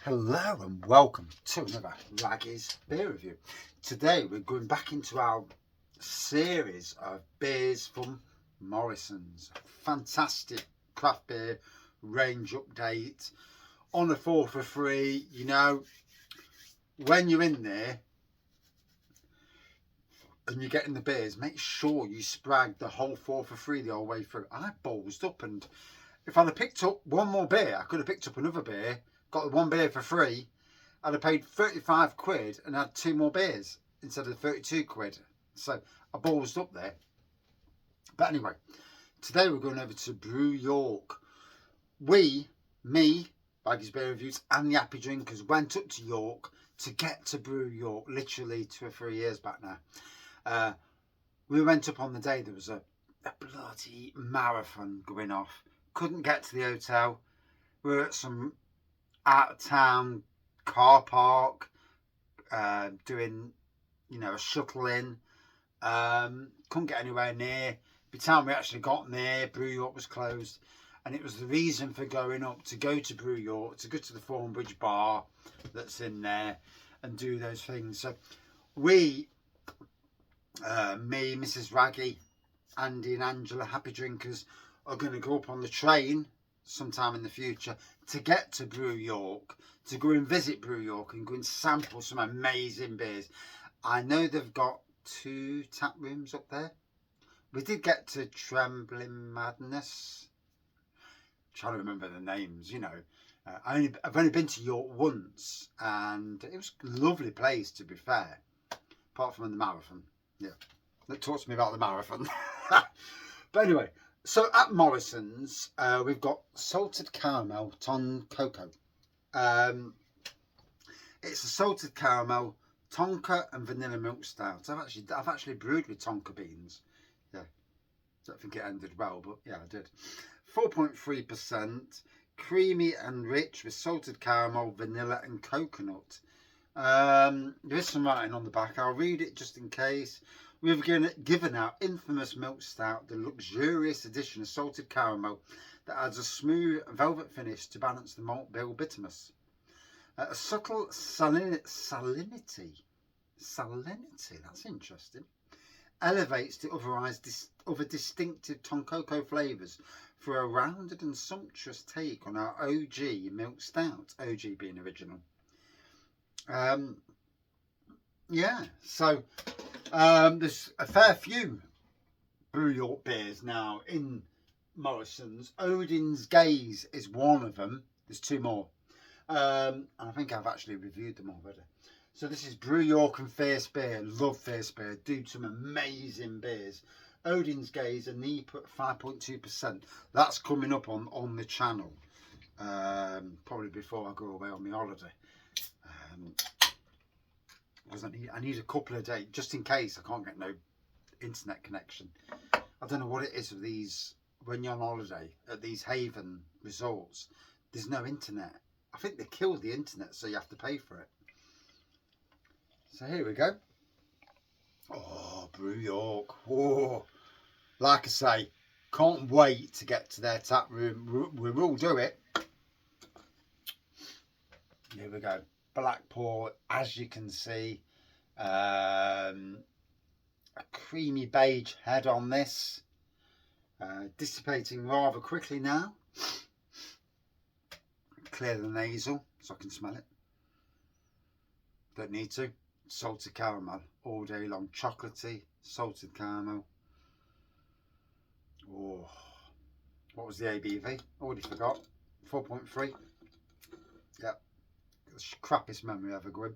Hello and welcome to another Raggy's beer review. Today we're going back into our series of beers from Morrisons. Fantastic craft beer range update on a 4 for 3. You know, when you're in there and you're getting the beers, make sure you sprag the whole 4 for 3 the whole way through. I ballsed up, and if I'd have picked up one more beer, I could have picked up another beer, got the one beer for free. I'd have paid 35 quid and had 2 more beers instead of 32 quid. So I ballsed up there. But anyway, today we're going over to Brew York. Me, Baggy's Beer Reviews and the Happy Drinkers went up to York to get to Brew York, literally 2 or 3 years back now. We went up on the day there was a bloody marathon going off. Couldn't get to the hotel. We were at some out of town car park doing, you know, a shuttle in. Couldn't get anywhere near. By the time we actually got near, Brew York was closed, and it was the reason for going up to go to Brew York, to go to the Thornbridge bar that's in there and do those things. So we, me, Mrs. Raggy, Andy and Angela, Happy Drinkers, are going to go up on the train sometime in the future to get to Brew York, to go and visit Brew York and go and sample some amazing beers. I know they've got 2 tap rooms up there. We did get to Trembling Madness. I'm trying to remember the names, you know. I've only been to York once, and it was a lovely place, to be fair, apart from the marathon. Yeah, that talks to me about the marathon. But anyway, so at Morrisons, we've got Salted Caramel Tonkoko. It's a salted caramel, tonka and vanilla milk stout. I've actually brewed with tonka beans. Yeah, don't think it ended well, but yeah, I did. 4.3%, creamy and rich with salted caramel, vanilla and coconut. There is some writing on the back. I'll read it just in case. We've given our infamous milk stout the luxurious addition of salted caramel that adds a smooth velvet finish to balance the malt bill bitterness. A subtle salinity, that's interesting, elevates the other distinctive Tonkoko flavours for a rounded and sumptuous take on our OG milk stout, OG being original. Yeah, so there's a fair few Brew York beers now in Morrisons. Odin's Gaze is one of them. There's 2 more. And I think I've actually reviewed them already. So this is Brew York and Fierce Beer. Love Fierce Beer. Do some amazing beers. Odin's Gaze, a NEEP at 5.2%. That's coming up on the channel. Probably before I go away on my holiday. Because I need a couple of days, just in case I can't get no internet connection. I don't know what it is with these, when you're on holiday at these haven resorts, there's no internet. I think they killed the internet, so you have to pay for it. So here we go. Oh, Brew York. Oh, like I say, can't wait to get to their tap room. We will do it. Here we go. Black pour, as you can see. A creamy beige head on this. Dissipating rather quickly now. Clear the nasal so I can smell it. Don't need to. Salted caramel all day long. Chocolatey, salted caramel. Oh, what was the ABV? Already forgot. 4.3. Yep. The crappiest memory ever going.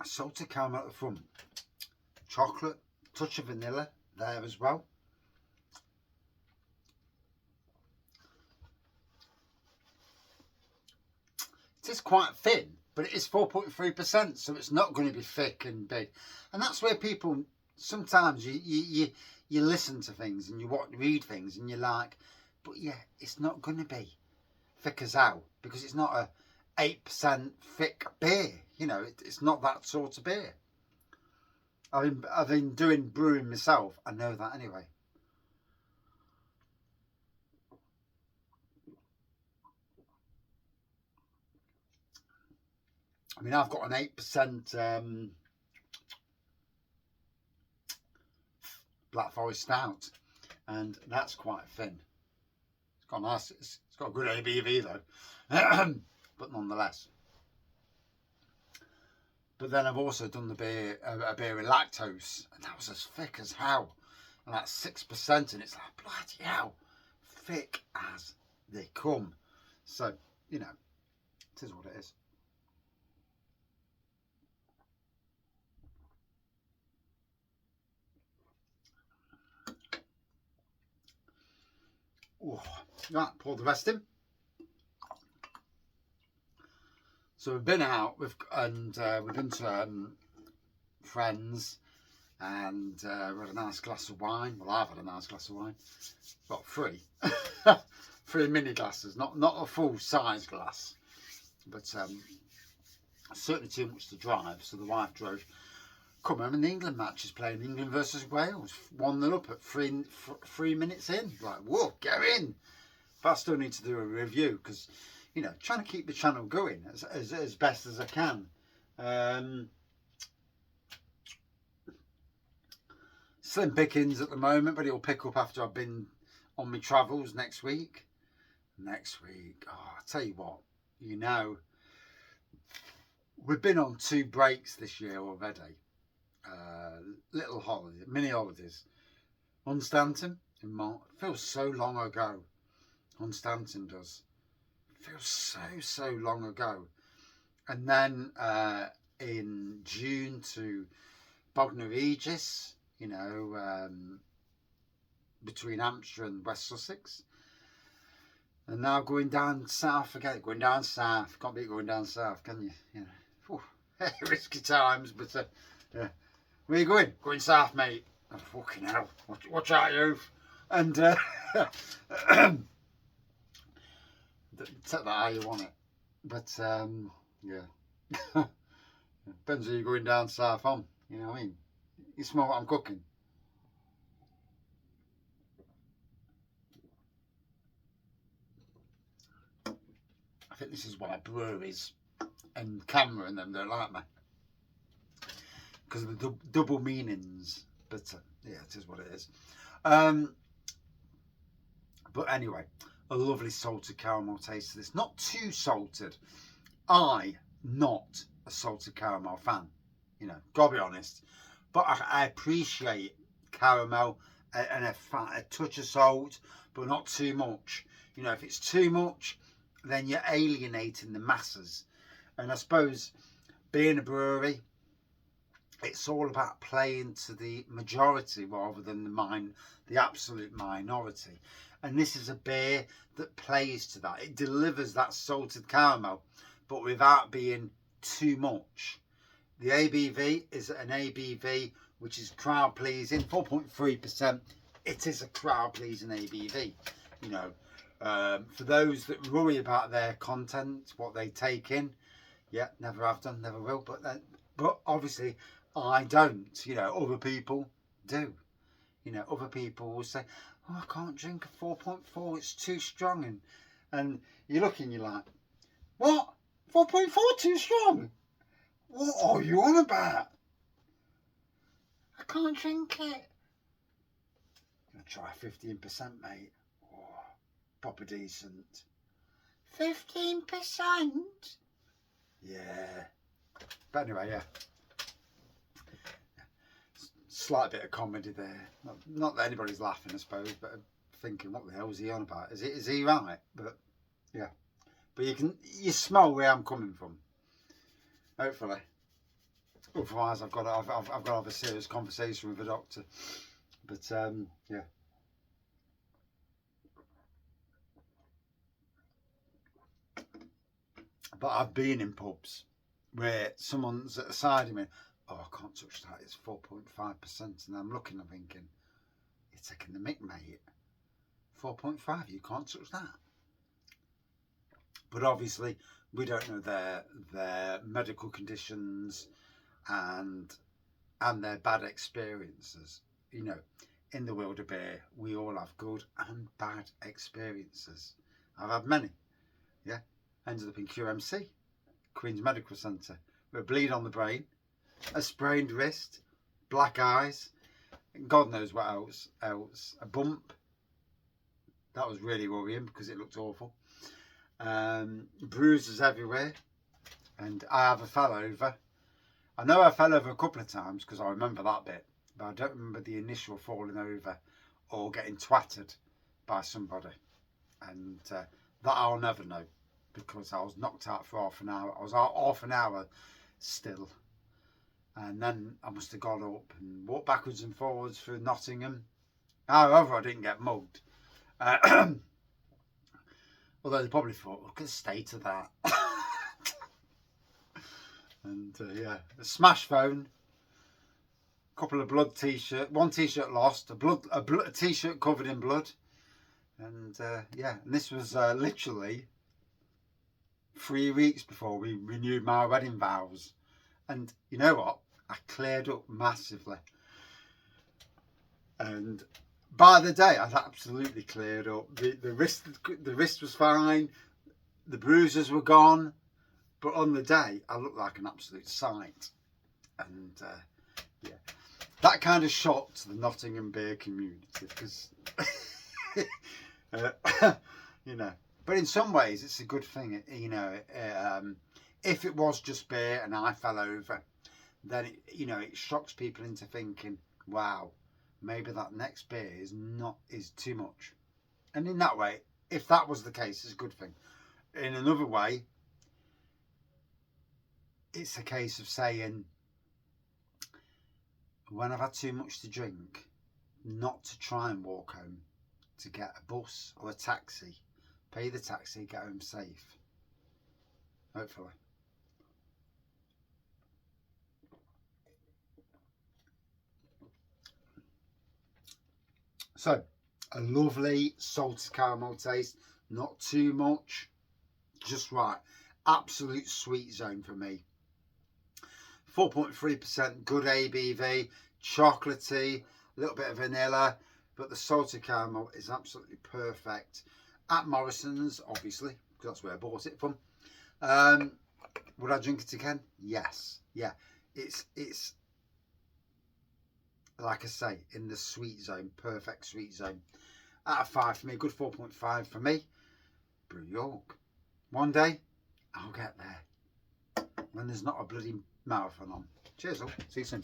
Salted caramel at the front. Chocolate, touch of vanilla there as well. It is quite thin, but it is 4.3%, so it's not going to be thick and big. And that's where people, sometimes you listen to things and you read things and you're like, but yeah, it's not going to be thick as hell, because it's not a 8% thick beer. You know, it's not that sort of beer. I've been doing brewing myself. I know that anyway. I mean, I've got an 8% Black Forest Stout, and that's quite thin. It's got nice. It's got a good ABV though, but nonetheless. But then I've also done the beer, a beer with lactose, and that was as thick as hell, and that's 6%, and it's like bloody hell, thick as they come. So you know, it is what it is. Ooh. Right, pour the rest in. So we've been out and we've been to friends, and we had a nice glass of wine. Well, I've had a nice glass of wine. Well, 3, 3 mini glasses, not a full size glass, but certainly too much to drive. So the wife drove. Come home, and the England match is playing, England versus Wales, 1-0 up at 3 minutes in. Like, whoa, get in! But I still need to do a review because, you know, trying to keep the channel going as best as I can. Slim pickings at the moment, but it'll pick up after I've been on my travels next week. Oh, I tell you what, you know, we've been on 2 breaks this year already. Little holidays, mini holidays. Unstanton in March. Feels so long ago. Unstanton does. Feels so long ago. And then in June to Bognor Regis, you know, between Hampshire and West Sussex. And now going down south again. Going down south. Can't beat going down south, can you? You know, risky times, but yeah. Where you going? Going south, mate. Oh, fucking hell. Watch out, you. And take that how you want it. But yeah. Depends who you're going down south on. You know what I mean? You smell what I'm cooking. I think this is why breweries and camera and them don't like me. Because of the double meanings. But yeah, it is what it is. But anyway, a lovely salted caramel taste to this. Not too salted. Not a salted caramel fan. You know, gotta be honest. But I appreciate caramel and a touch of salt, but not too much. You know, if it's too much, then you're alienating the masses. And I suppose being a brewery, it's all about playing to the majority rather than the absolute minority. And this is a beer that plays to that. It delivers that salted caramel, but without being too much. The ABV is an ABV which is crowd pleasing, 4.3%. It is a crowd pleasing ABV. You know, for those that worry about their content, what they take in, yeah, never have done, never will. But obviously, I don't. You know, other people do. You know, other people will say, "Oh, I can't drink a 4.4. It's too strong." And you look and you're like, "What? 4.4 too strong? What are you on about? I can't drink it." I'm gonna try 15%, mate. Oh, proper decent. 15%? Yeah. But anyway, yeah. Slight bit of comedy there. Not that anybody's laughing, I suppose, but thinking, what the hell is he on about? Is he right? But yeah. But you smell where I'm coming from. Hopefully. Otherwise, I've got to have a serious conversation with the doctor. But yeah. But I've been in pubs where someone's at the side of me. Oh, I can't touch that. It's 4.5%, and I'm looking. I'm thinking, you're taking the mick, mate. 4.5. You can't touch that. But obviously, we don't know their medical conditions and and their bad experiences. You know, in the world of beer, we all have good and bad experiences. I've had many. Yeah, ended up in QMC, Queen's Medical Centre, with a bleed on the brain, a sprained wrist, black eyes, and God knows what else. A bump. That was really worrying because it looked awful. Bruises everywhere, and I have a fell over. I know I fell over a couple of times because I remember that bit, but I don't remember the initial falling over or getting twatted by somebody. And that I'll never know because I was knocked out for half an hour. I was out half an hour still. And then I must have got up and walked backwards and forwards through Nottingham. However, I didn't get mugged. Although they probably thought, look at the state of that. And yeah, a smash phone, a couple of blood t-shirt, one t-shirt lost, a t-shirt covered in blood, and yeah, and this was literally 3 weeks before we renewed my wedding vows, and you know what? I cleared up massively, and by the day I'd absolutely cleared up. The wrist was fine, the bruises were gone. But on the day, I looked like an absolute sight. And yeah, that kind of shocked the Nottingham beer community because, you know, but in some ways it's a good thing, you know. If it was just beer and I fell over, then, you know, it shocks people into thinking, wow, maybe that next beer is too much. And in that way, if that was the case, it's a good thing. In another way, it's a case of saying, when I've had too much to drink, not to try and walk home, to get a bus or a taxi, pay the taxi, get home safe. Hopefully. So, a lovely salted caramel taste, not too much, just right. Absolute sweet zone for me. 4.3%, good ABV, chocolatey, a little bit of vanilla, but the salted caramel is absolutely perfect. At Morrisons, obviously, because that's where I bought it from. Would I drink it again? Yes. Yeah, it's like I say, in the sweet zone, perfect sweet zone. Out of 5 for me, good 4.5 for me. Brew York. One day, I'll get there when there's not a bloody marathon on. Cheers all. See you soon.